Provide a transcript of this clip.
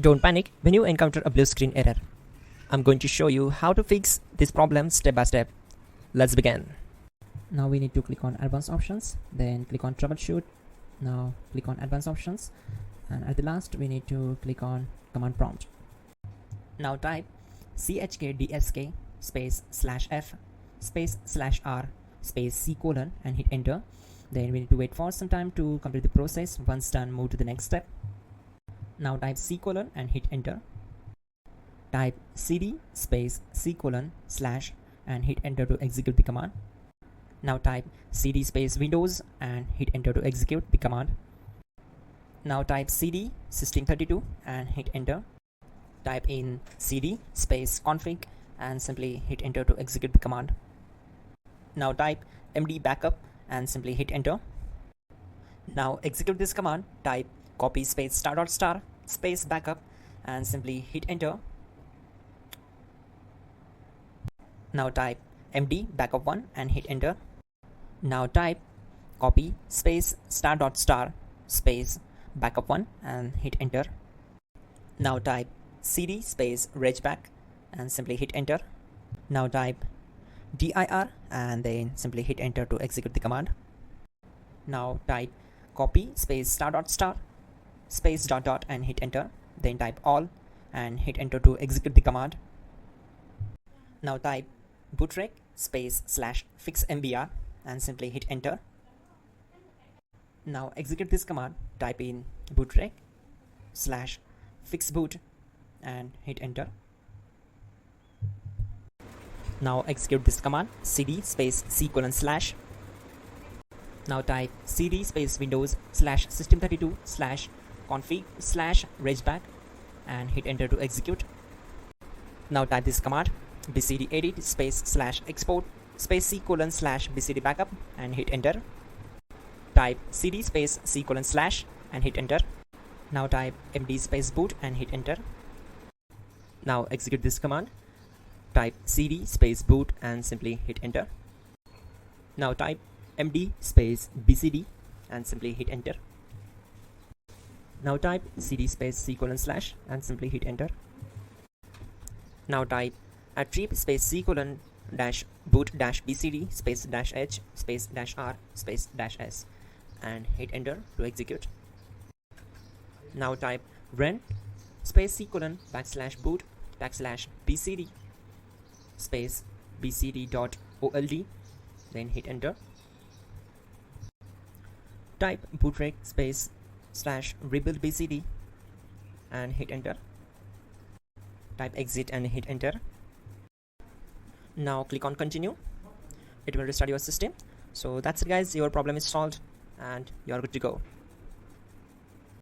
Don't panic when you encounter a blue screen error. I'm going to show you how to fix this problem step by step. Let's begin. Now we need to click on Advanced Options, then click on Troubleshoot. Now click on Advanced Options, and at the last we need to click on Command Prompt. Now type chkdsk space /f space /r space c colon and hit enter. Then we need to wait for some time to complete the process. Once done, move to the next step. Now type c colon and hit enter. Type cd space c colon / and hit enter to execute the command. Now type cd space Windows and hit enter to execute the command. Now type cd system32 and hit enter. Type in cd space config and simply hit enter to execute the command. Now type md backup and simply hit enter. Now execute this command. Type copy space ** space backup and simply hit enter. Now type md backup1 and hit enter. Now type copy space ** space backup1 and hit enter. Now type cd space regback and simply hit enter. Now type dir and then simply hit enter to execute the command. Now type copy space ** space ... and hit enter. Then type all and hit enter to execute the command. Now type bootrec space /fixmbr and simply hit enter. Now execute this command. Type in bootrec /fixboot and hit enter. Now execute this command cd space c colon /. Now type cd space Windows /system32 /config /regback and hit enter to execute. Now type this command bcd edit space /export space c colon /bcd backup and hit enter. Type cd space c colon / and hit enter. Now type md space boot and hit enter. Now execute this command. Type cd space boot and simply hit enter. Now type md space bcd and simply hit enter. Now type cd space c colon / and simply hit enter. Now type attrib space c colon -boot -bcd space -h space -r space -s and hit enter to execute. Now type run space c colon \boot \bcd space bcd.old then hit enter. Type bootrec space /rebuild bcd and hit enter. Type exit and hit enter. Now click on continue. It will restart your system. So that's it guys, your problem is solved and you are good to go.